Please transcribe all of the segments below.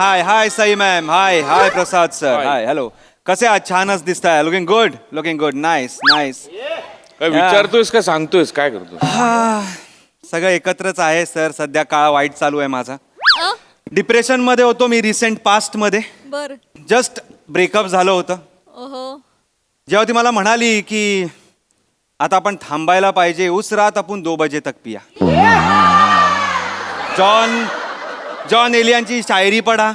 हाय हाय Sai ma'am, हाय हाय प्रसाद sir, hi hello. कसे आहात? छानच दिसताय. Looking good, nice nice. काय विचारतोयस का सांगतोयस काय करतो? सगळं एकत्रच आहे सर. सध्या काळ वाईट चालू आहे माझा. डिप्रेशन मध्ये होतो मी रिसेंट पास्ट मध्ये. बर. जस्ट ब्रेकअप झालं होतं. ओहो. जेव्हा ती मला म्हणाली की आता आपण थांबायला पाहिजे, उस रात आपण 2 बजे तक पिया. जॉन एलियांची शायरी पडा,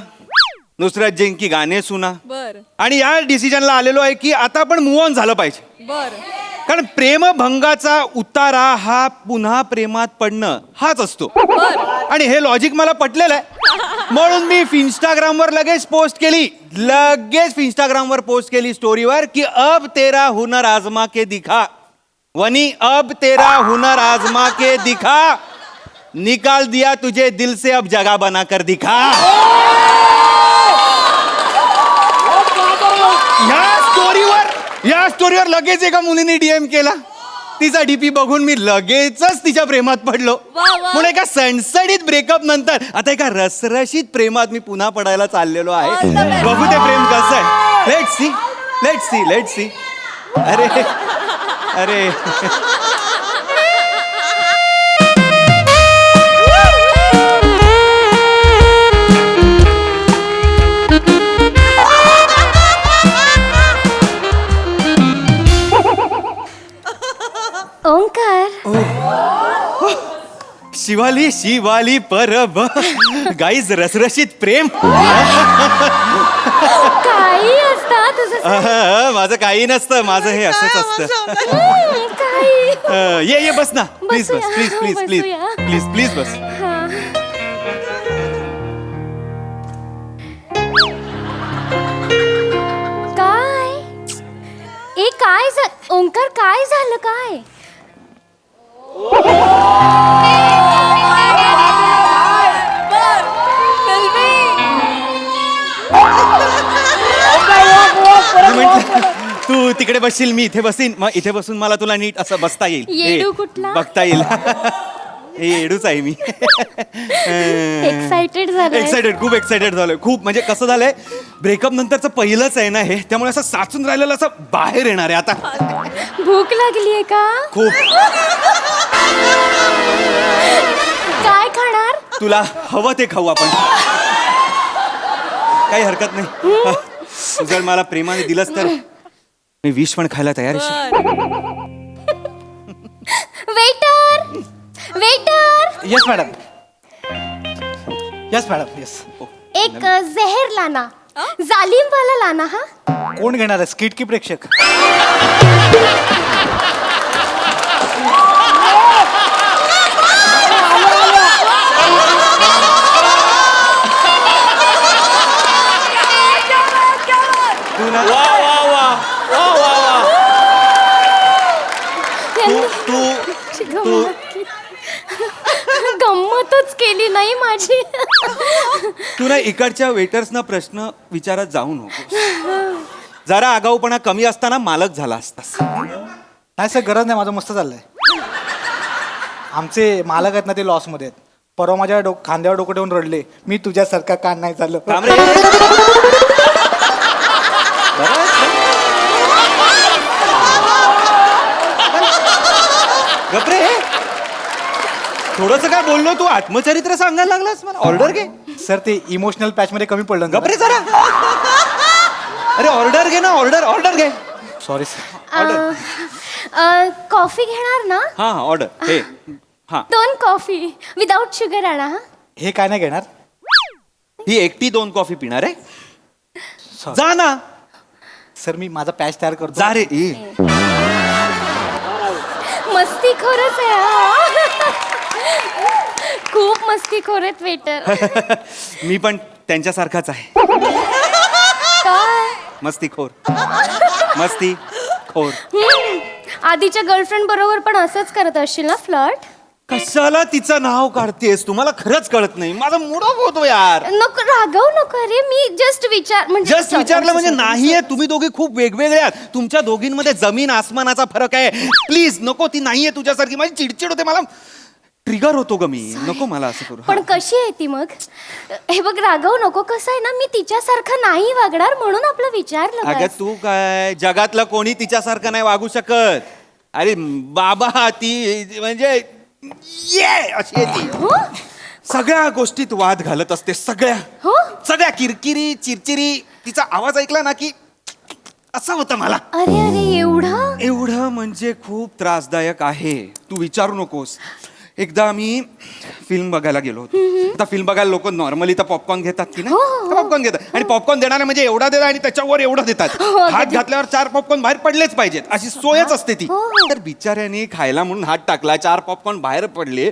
नुसरत जैन की गाणे सुना. बर आणि या डिसिजनला आलेलो आहे की आता आपण मूव ऑन झालं पाहिजे. बर. कारण प्रेमभंगाचा उतारा हा पुन्हा प्रेमात पडणं हाच असतो. आणि हे लॉजिक मला पटलेलं आहे. म्हणून मी इंस्टाग्रामवर लगेच पोस्ट केली स्टोरीवर की अब तेरा हुनर आजमा के दिखा वनी, अब तेरा हुनर आजमा के दिखा, निकाल दिया तुझे दिल से अब जगह बना कर दिखा. या स्टोरीवर लगेच एका मुलीने डीएम केला. तिचा डीपी बघून मी लगेचच तिच्या प्रेमात पडलो. म्हणून एका सणसणीत ब्रेकअप नंतर आता एका रसरशीत प्रेमात मी पुन्हा पडायला चाललेलो आहे. बघू ते प्रेम कसं आहे. Let's see. अरे ओंकार. शिवाली परब गाईज रसरशीत प्रेम. काही असता तुझं. माझं काही नसतं, माझं हे असंच असतं. काही. ये बस ना प्लीज बस. बसूया. प्लीज बस. काय ओंकार, काय झालं काय? तू तिकडे बसशील, मी इथे बसीन. मग इथे बसून मला तुला नीट असं बसता येईल. येडू कुठला? बघता येईल. हे येडूच आहे मी. खूप एक्साइटेड झालोय. खूप म्हणजे कसं झालंय, ब्रेकअप नंतरचं पहिलंच आहे ना हे, त्यामुळे असं साचून राहिलेलं असं बाहेर येणार आहे आता. भूक लागलीये का? खूप. काय खाणार? तुला हवं ते खाऊ आपण, काही हरकत नाही. तू जर मला प्रेमाने दिलंस तर मी विष पण खायला तयार आहे. वेटर. Yes madam. येस. एक जहर लाना, जालिम वाला लाना. हा, कोण घेणार आहे, स्किट की प्रेक्षक? गंमतच केली नाही माझी. तू ना इकडच्या वेटर्सना प्रश्न विचारत जाऊ नको. जरा आगाऊपणा कमी असताना मालक झाला असतास. नाही सर, गरज नाही, माझं मस्त चाललंय. आमचे मालक आहेत ना, ते लॉसमध्ये आहेत. परवा माझ्या खांद्यावर डोकं ठेवून रडले, मी तुझ्यासारखा कान नाही झालं. गप्रे, थोडस काय बोललो तू, आत्मचरित्र सांगायला लागलास मला. ऑर्डर घे सर, ते इमोशनल पॅच मध्ये कमी पडलं. गप्रे जरा. अरे ऑर्डर घे ना, ऑर्डर घे. Sorry sir. कॉफी घेणार ना? हा ऑर्डर. हे हा, 2 कॉफी विदाउट शुगर आणा. हा, हे काय नाही घेणार. ही एकटी 2 कॉफी पिणार आहे. जा ना. सर, मी माझा पॅच तयार करतो. जा रे. मस्तीखोरच आहे हा. खूप मस्तीखोर आहेत वेटर. मी पण त्यांच्यासारखाच आहे. काय? मस्तीखोर. आधीच्या गर्लफ्रेंड बरोबर पण असंच करत असशील ना फ्लर्ट? कशाला तिचं नाव काढतेस? तुम्हाला खरंच कळत नाही, माझा मूड ऑफ होतो यार. नको रागवू नको रे. मी जस्ट विचारलं म्हणजे नाहीये. तुम्ही दोघी खूप वेगवेगळे आहात. तुमच्या दोघींमध्ये जमीन आसमानाचा फरक आहे. प्लीज नको, ती नाहीये तुझ्यासारखी. माझी चिडचिड होते. मला ट्रिगर होतो ग मी. नको मला असं करू. पण कशी आहे ती मग? हे बघ राघव नको, कसं आहे ना मी तिच्यासारखं नाही वागणार म्हणून आपलं विचारलं अगं बस. तू काय, जगातलं कोणी तिच्यासारखं नाही वागू शकत. अरे बाबा ती म्हणजे ये अशी आहे ती. हो सगळ्या गोष्टीत वाद घालत असते. हो सगळ्या किरकिरी चिरचिरी. तिचा आवाज ऐकला ना की असं होतं मला. अरे अरे एवढं एवढं म्हणजे खूप त्रासदायक आहे. तू विचारू नकोस. एकदा मी फिल्म बघायला गेलो होतो. आता फिल्म बघायला लोक नॉर्मली तर पॉपकॉर्न घेतात की नाही? हो, हो. पॉपकॉर्न घेतात आणि पॉपकॉर्न देणारे म्हणजे एवढा देतात आणि त्याच्यावर एवढं देतात. हो, हात घातल्यावर 4 पॉपकॉर्न बाहेर पडलेच पाहिजेत अशी सोयच असते ती. हो, हो. तर बिचाऱ्याने खायला म्हणून हात टाकला, 4 पॉपकॉर्न बाहेर पडले.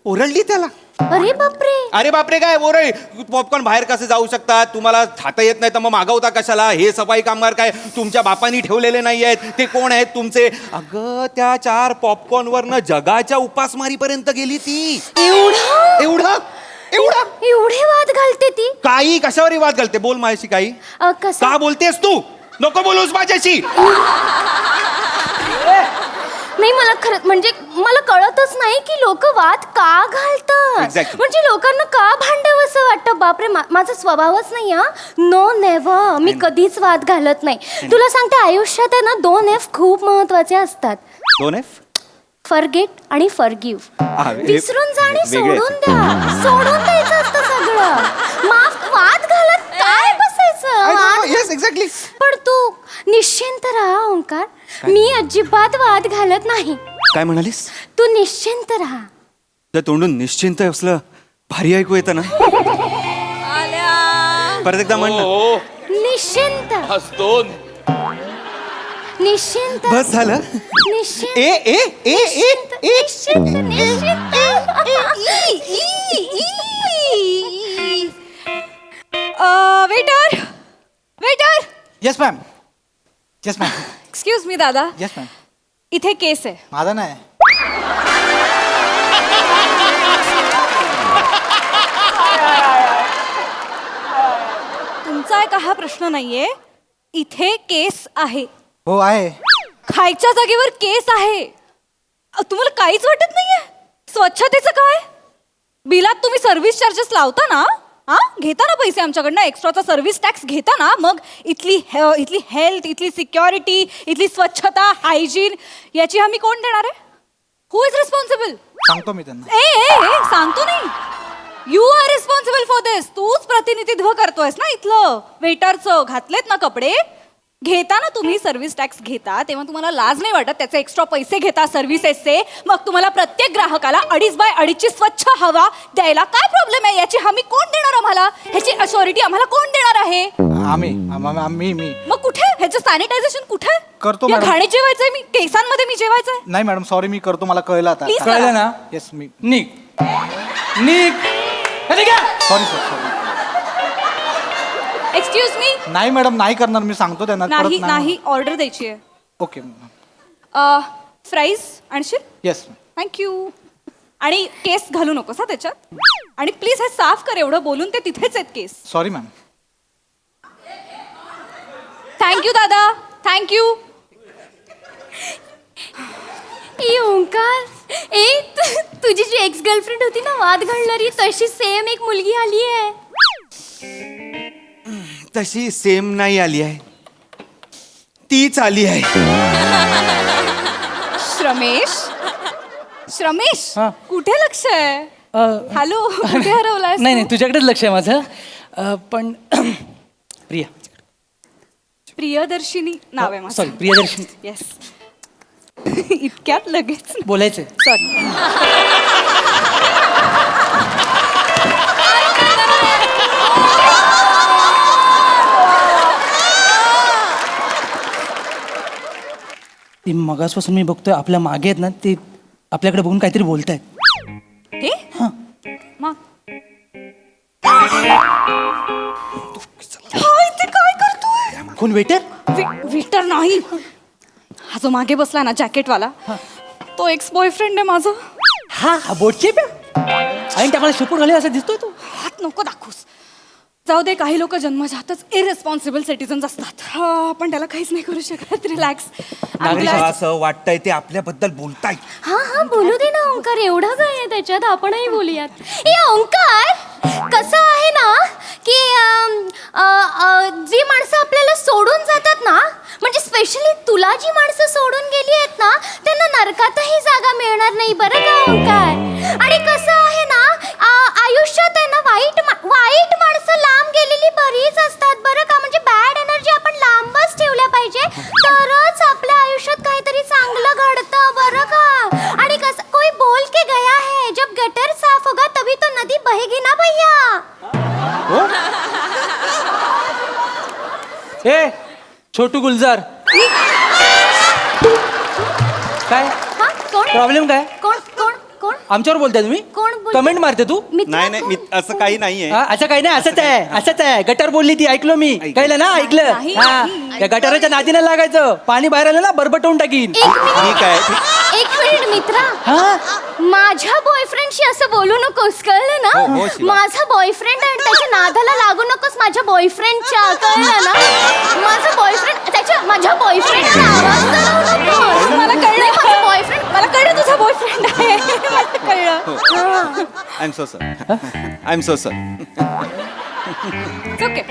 ओरडली त्याला. अरे बापरे. अरे बापरे काय ओरड. पॉपकॉर्न बाहेर कसे जाऊ शकतात? तुम्हाला खाता येत नाही तर मग मागवता कशाला? हे सफाई कामगार काय तुमच्या बापानी ठेवलेले नाही आहेत? ते कोण आहेत तुमचे? अगं त्या 4 पॉपकॉर्न वरनं जगाच्या उपासमारीपर्यंत गेली ती. एवढं एवढा एवढा एवढे वाद घालते ती? काही कशावरही वाद घालते. बोल माझ्याशी काही. कसं का बोलतेस तू? नको बोलूस माझ्याशी. नाही मला खरं म्हणजे मला कळतच नाही की लोक वाद का घालतात. Exactly. म्हणजे लोकांना का भांडावं असं वाटतं. बापरे माझा स्वभावच नाही हा. No never. मी कधीच वाद घालत नाही. तुला सांगते आयुष्यात आहे ना 2 F खूप महत्वाचे असतात. 2 F? फॉरगेट आणि फॉरगिव्ह. हे विसरून जा आणि वेगळे सोडून द्या. सोडून द्यायचं असतं सगळं. माफ वाद घालत काय बसायचं. Yes exactly. पण तू निश्चिंत राहा ओंकार. मी अजिबात वाद घालत नाही. काय म्हणालीस? तू निश्चिंत राहा. त्या तोंडून निश्चिंत असलं भारी ऐकू येतं ना. परत एकदा म्हण ना. हो निश्चिंत हसतो. निश्चिंत बस झालं. निश्चिंत ए ए ए ए ए निश्चिंत निश्चिंत. Waiter waiter yes ma'am. Yes ma'am. Excuse me दादा, येस मॅम. इथे केस आहे. माझा नाही. तुमचा आहे का हा प्रश्न नाहीये. इथे केस आहे. हो आहे. खायच्या जागेवर केस आहे. तुम्हाला काहीच वाटत नाहीये? स्वच्छतेचं काय? बिलात तुम्ही सर्व्हिस चार्जेस लावता ना? हा घेता ना पैसे आमच्याकडनं, एक्स्ट्राचा सर्व्हिस टॅक्स घेता ना? मग इथली हेल्थ, इथली सिक्युरिटी, इथली स्वच्छता, हायजीन याची हमी कोण देणार आहे? हु इज रिस्पॉन्सिबल? सांगतो मी त्यांना. ए सांगतो नाही. यू आर रिस्पॉन्सिबल फॉर दिस. तूच प्रतिनिधित्व करतोयस ना इथलं वेटरचं. घातलेत ना कपडे. घेता ना तुम्ही सर्व्हिस टॅक्स घेता तेव्हा तुम्हाला लाज नाही वाटत? त्याचे एक्स्ट्रा पैसे घेता सर्व्हिसेसचे. मग तुम्हाला प्रत्येक ग्राहकाला 2.5 ची स्वच्छ हवा द्यायला काय प्रॉब्लेम आहे? याची हमी कोण देणार आम्हाला? ह्याची अश्युरिटी आम्हाला कोण देणार आहे? मी मग कुठे ह्याचं सॅनिटायझेशन कुठे? करतो या मॅडम. घाणी जेवायचंय मी केसांमध्ये मी जेवायचंय. नाही मॅडम सॉरी मी करतो. मला कळलं आता. Please कळलं ना? येस मी. निघ निघ. अरे का? Sorry sir sorry. Excuse me. नाही मॅडम नाही करणार. मी सांगतो त्यांना. नाही नाही ऑर्डर द्यायची आहे. ओके. फ्राईज आणशील? येस. थँक्यू. आणि केस घालू नकोस हा त्याच्यात. आणि प्लीज हे साफ कर. एवढं बोलून ते तिथेच आहेत केस. Sorry ma'am. थँक्यू दादा. थँक्यू. ए ओंकार. तुझी जी एक्स गर्लफ्रेंड होती ना वाद घालणारी, तशी सेम एक मुलगी आली आहे. तशी सेम नाही आली आहे. तीच आली आहे. श्रमेश हा. कुठे लक्ष आहे? हॅलो कुठे हरवलाय? नाही नाही तुझ्याकडेच लक्ष आहे माझं. पण प्रिया प्रियदर्शिनी नाव आहे माझं. Sorry Priyadarshini yes. इतक्यात लगेच बोलायचंय. सॉरी. ती मगासपासून मी बघतोय आपल्या मागे आहेत ना, ते आपल्याकडे बघून काहीतरी बोलतायत. हे हा. मग इथे काय करतोय? कोण वेटर? वेटर नाही. हा जो मागे बसला ना जॅकेटवाला, तो एक्स बॉयफ्रेंड आहे माझा. हा बोटचे प्या आणि त्या मला शिपूट घाले असं दिसतोय तो. हात नको दाखवूस. जाऊ दे, काही लोक जन्मजातच इरेस्पॉन्सिबल सिटीजन्स असतात. पण त्याला काहीच नाही करू शकत. रिलॅक्स. असं वाटतंय ते आपल्याबद्दल बोलताय. हा बोलू दे ना ओंकार, एवढं काय आहे त्याच्यात, आपणही बोलूयात. ए ओंकार, कसं आहे ना की जी माणसं आपल्याला सोडून जातात ना, म्हणजे स्पेशली तुला जी माणसं सोडून गेली आहेत ना, त्यांना नरकातही जागा मिळणार नाही बरं का ओंकार. आणि कसं आहे ना, आयुष्यात आहे ना वाईट माणसं लांब गेलेली बरीच असतात बरं का. म्हणजे बॅड एनर्जी आपण लांबच ठेवल्या पाहिजे, तरच आपल्या आयुष्यात काहीतरी चांगलं घडतं बरं का. आणि कसं कोई बोल के गया है, जब गटर साफ होगा तभी तो नदी बहेगी ना भैया. ए छोटू गुलजार, काय हा कोण प्रॉब्लेम काय? कोण कोण कोण आमच्यावर बोलताय तुम्ही? कोण बोलतंय? कमेंट मारते तू? मित्र नाही नाही कोण? असं काही नाहीये. हा, असं काही नाही, असंच आहे. गटर बोलली ती, ऐकलो मी. कळलं ना, ऐकलं. नाही, हा, नाही. त्या गटाराच्या नादीला लागायचं. पाणी बाहेर आलं ना, बरबटवून टाकीन. ठीक आहे. एक मिनिट मित्रा, हा, माझ्या बॉयफ्रेंडशी असं बोलू नकोस, कळलं हो, ना. हो, शिवा. माझा बॉयफ्रेंड आहे, त्याच्या नादाला लागू नकोस माझ्या बॉयफ्रेंडच्या, कळलं ना. माझ्या बॉयफ्रेंडचा आवाज चढवू नकोस. मला कळलं. माझा बॉयफ्रेंड, मला कळलं तुझा बॉयफ्रेंड आहे. मला कळलं. I am so sir. Okay.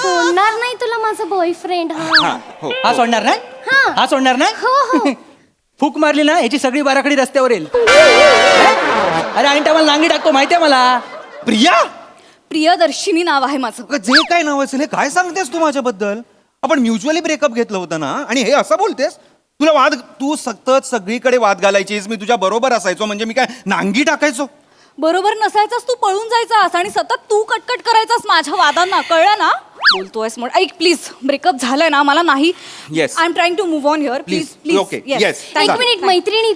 सोडणार नाही तुला माझा बॉयफ्रेंड. हा हो. हा सोडणार नाही. हा. हा सोडणार नाही. हो हो फूक मारली ना, याची सगळी बाराखडी रस्त्यावर येईल. अरे आणि टायमाला नांगी टाकतो, माहितीये मला. प्रिया, प्रियदर्शिनी नाव आहे माझं. अगं, जे काय नाव असेल हे काय सांगतेस तू माझ्याबद्दल? आपण म्युच्युअली ब्रेकअप घेतलं होतं ना, आणि हे असं बोलतेस? तू सतत सगळीकडे वाद घालायचीस, मी तुझ्या बरोबर असायचो, म्हणजे मी काय नांगी टाकायचो? बरोबर नसायचास, तू पळून जायचास आणि सतत तू कटकट करायचास माझ्या वादांना, कळलं ना. बोलतोयस म्हणून ऐक प्लीज, ब्रेकअप झालंय ना, मला नाही. Yes. I am trying to move on here. Please Please. Please. Okay. Yes. एक मिनिट मैत्रिणी,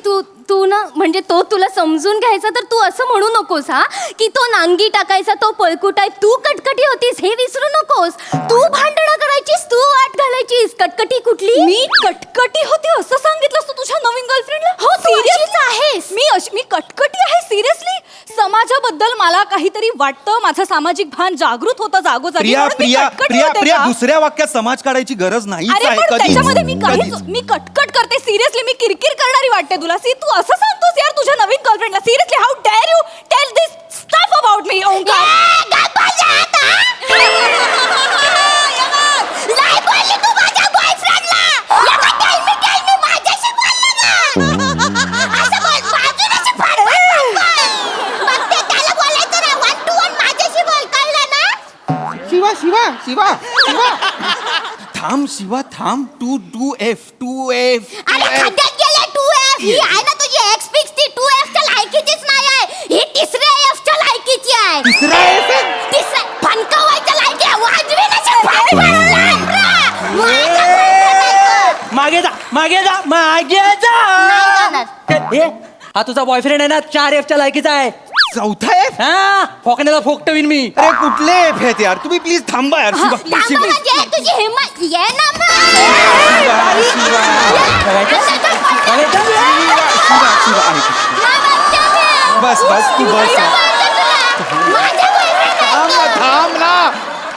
तू ना म्हणजे तो तुला समजून घ्यायचा, तर तू असं म्हणू नकोस हा की तो नांगी टाकायचा, तो पळकुट आहे. तू कटकटी होतीस हे विसरू नकोस. तू भांडणं करायचीस, तू वाट घालायचीस. कटकटी कुठली? मी कटकटी होती असं सांगितलंस तू तुझ्या नवीन गर्लफ्रेंडला? हो, तू Seriously? अशीच आहेस. मी कटकटी आहे सिरियसली? समाजाबद्दल मला काहीतरी वाटतं, माझं सामाजिक भान जागृत होतं जागोजागी. प्रिया म्हणून मी प्रिया कटकटी प्रिया होते प्रिया का? दुसऱ्या वाक्यात समाज काढायची गरज नाही. अरे पण त्याच्यामध्ये मी कटकट करते सिरियसली. मी किरकिर करणारी वाटते तुला. सी तू असं सांगतोस यार तुझ्या नवीन गर्लफ्रेंडला? Seriously, how dare you tell this stuff about me Omkar? नाही बोलली तू माझ्या बॉयफ्रेंडला. टेल मी माझ्याशी बोलला ना. असं बोल, बाजूलाची फाड मग ते त्याला बोलायचं ना, 1 to 1 माझ्याशी बोल, कळलं ना. शिवा थांब शिवा थांब. 2F. अरे खड्ड्यात गेले 2F. ही आहे ना तुझी एक्स फिक्स, ती 2F च्या लायकीचीच नाही आहे. ही तिसऱ्या F च्या लायकीची आहे. तिसरा F आहे? तिसऱ्या फणकावायच्या लायकी आहे. वाजवी नशी मागे जा. ए, हा तुझा बॉयफ्रेंड आहे ना, 4F च्या लायकीचा आहे. चौथा F? हा, फोकण्याला फोकटवीन मी. अरे कुठले F आहेत यार? तुम्ही प्लीज थांबा यार. शिवा तुझी हिम्मत ये ना बस तू बस. थांब ना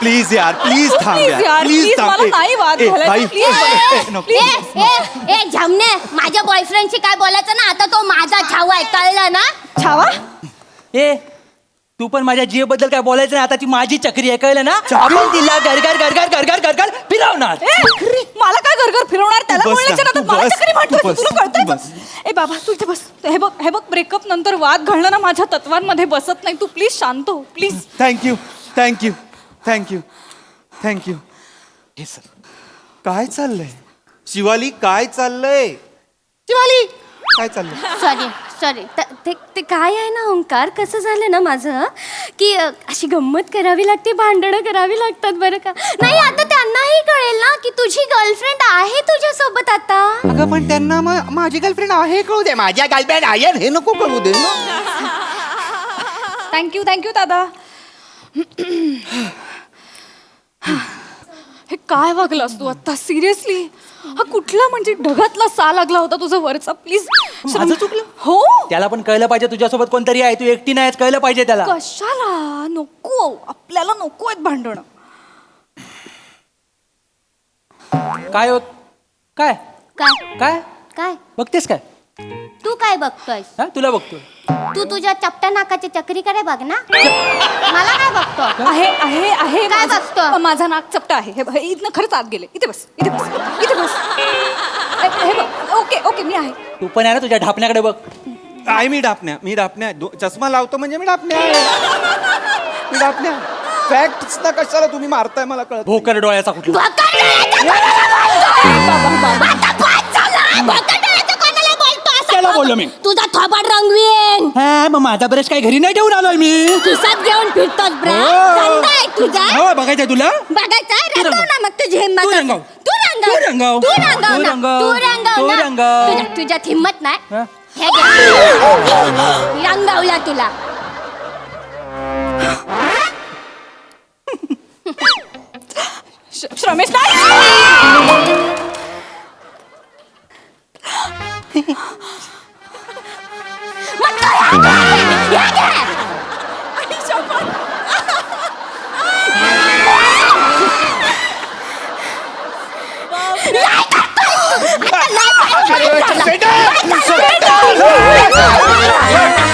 प्लीज यार, प्लीज थांब Please यार, please, मला नाही वाद घालायचा, please. नको. ए झमने, माझ्या बॉयफ्रेंडशी काय बोलायचं ना, आता तो माझा छावा आहे, कळलं ना. छावा? ए, तू पण माझ्या जीव बद्दल काय बोलायचं नाही. आता ती माझी चक्री आहे, कळलं ना. आपण तिला गरगर फिरवणार. मला काय घरघर फिरवणार? त्याला तू बस बोलण्याच्या ना, नादात तू मला बस, चक्री म्हणतोय. तू बस, तुला तू कळतंय? बस. ए बाबा तू इथे बस. हे बघ ब्रेकअप नंतर वाद घालणं ना माझ्या तत्वांमध्ये बसत नाही. तू प्लीज शांत हो प्लीज. थँक्यू. हे सर काय चाललंय? शिवाली काय चाललंय? काय चाललंय? सॉरी ते काय आहे ना ओंकार, कसं झालं ना माझं की अशी गंमत करावी लागते, भांडणं करावी लागतात बरं का. नाही आता त्यांनाही कळेल ना की तुझी गर्लफ्रेंड आहे तुझ्या सोबत आता. अगं पण त्यांना माझी गर्लफ्रेंड आहे कळू दे. माझ्या गर्लफ्रेंड आहे हे नको कळू दे ना. थँक्यू दादा. हे काय वागलास तू आता सिरियसली? हा कुठला म्हणजे ढगातला सा लागला होता तुझा वरचा प्लीज. माझं चुकलं? हो. त्याला पण कळलं पाहिजे तुझ्यासोबत कोणतरी आहे, तू एकटी नाहीस, कळलं पाहिजे त्याला. कशाला नको, आपल्याला नको आहेत भांडण. काय होत काय काय काय काय बघतेस काय? तू काय बघतोयस? हा तुला बघतोय. तू तुझ्या चपट्या नाकाची चक्री करे बघ ना. मला काय बघतो? आहे आहे आहे काय माझं- बघतो? माझा नाक चपटा आहे. हे बघ, हे इथनं खरंच आत गेले. इथे बस, इथे बस, इथे बस. हे बघ, ओके ओके मी आहे. तू पण आहे ना, तुझ्या ढापण्याकडे बघ. आहे मी डापण्या चष्मा लावतो म्हणजे मी डापण्या फॅक्ट्स ना कशाला तुम्ही मारताय मला कळत नाही. भोकर डोळ्याचा कुठला. त्याला बोललो मी. तुझा थोबाड रंगवीन. हा मग माझा ब्रश काय घरी नाही ठेवून आलोय मी. खिसात घेऊन फिरतोस ब्रा. हो. धंदा आहे तुझा. हो बघायचंय तुला. बघायचा तू रंगव ना मग तुझी हिंमत तू असेल. रंगव. तू रंगव. तू रंगव. तू रंगव तू ना. रंगव. तू रंगव तू ना. रंगव. तुझ्यात हिंमत नाही. हा? हे घे. रंगवला तुला. श्रमेश नाही.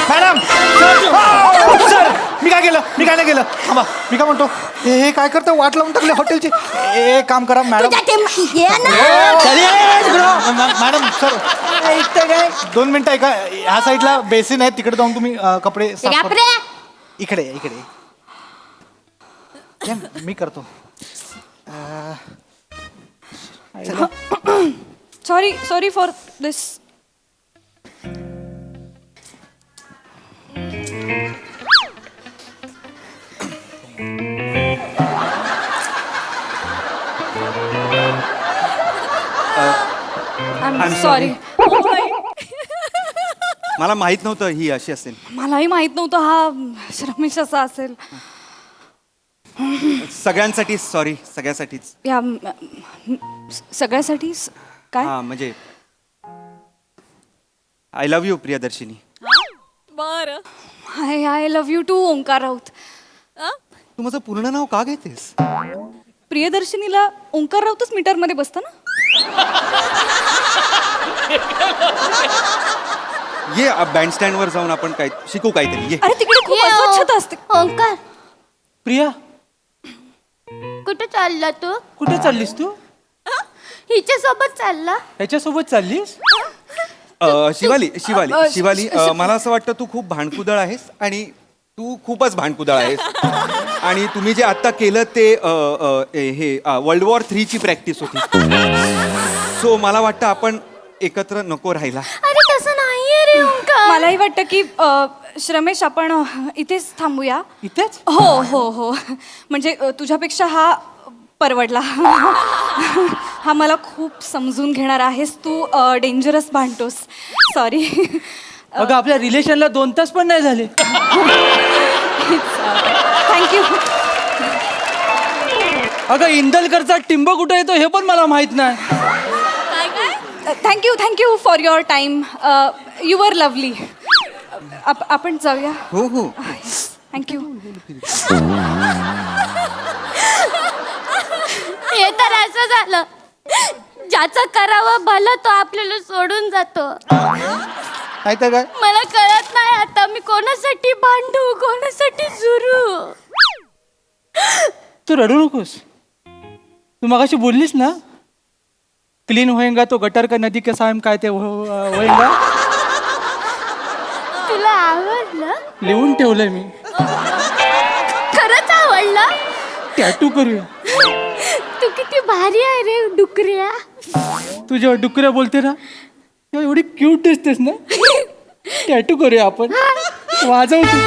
मॅडम सर मी काय केलं नाही केलं. थांबा मी काय म्हणतो हे काय करतं वाट लावून टाकले हॉटेलची. एक काम करा मॅडम. तुझ्या ये ना. मॅडम सर 2 मिनिटं ऐका. ह्या साईडला बेसिन आहे तिकडे जाऊन तुम्ही कपडे साफ करा. बापरे. इकडे या, मी करतो. Sorry for this. I'm sorry. मला माहित नव्हतं ही अशी असेल. मलाही माहित नव्हतं हा श्रमेश असा असेल. सगळ्यांसाठी सॉरी, सगळ्यासाठीच. या सगळ्यासाठी काय? हा म्हणजे आय लव्ह यू प्रियदर्शिनी. बर. I love you too Omkar Raut. तू माझं पूर्ण नाव का घेतेस? प्रियदर्शनीला ओंकार राऊतच मीटर मध्ये बसतं ना. ये बँड स्टँड वर जाऊन आपण काय शिकू काहीतरी. ये अरे तिकडे खूप ये, अस्वच्छता असते. ओंकार प्रिया कुठे चालला तू? कुठे चाललीस तू? हिच्या सोबत चालला. त्याच्यासोबत चाललीस? शिवाली मला असं वाटतं तू खूप भांडकुदळ आहेस आणि तू खूपच भांडकुदळ आहेस. आणि तुम्ही जे आता केलं ते हे वर्ल्ड वॉर 3 ची प्रॅक्टिस होती. सो मला वाटतं आपण एकत्र नको राहायला. अरे तसं नाहीये रे ओंकार. मलाही वाटतं की श्रमेश आपण इथेच थांबूया. इथेच? हो हो हो. म्हणजे तुझ्यापेक्षा हा परवडला. हा मला खूप समजून घेणार आहेस तू. डेंजरस भांडतोस. सॉरी. अगं आपल्या रिलेशनला 2 तास पण नाही झाले. थँक्यू. अगं इंदलकरचा टिंब कुठे येतो हे पण मला माहित नाही. Thank you for your time. You were lovely. आपण जाऊया. हो हो. थँक्यू. हे तर असं झालं ज्याचं करावं भलं तो आपल्याला सोडून जातो. नाही तर काय. मला कळत नाही आता मी कोणासाठी भांडू कोणासाठी झुरू. तू रडू नकोस. तू मगाशी बोललीस ना क्लीन होएगा तो गटर का नदी के सायम काय ते होएगा. तुला आवडलं? लिहून ठेवलंय मी. खरंच आवडलं? टॅटू करूया. तू किती भारी आहे रे डुकऱ्या. तू जेव्हा डुकऱ्या बोलते ना तेव्हा एवढी क्यूट दिसतेस ना. टॅटू करूया आपण. वाजव तू.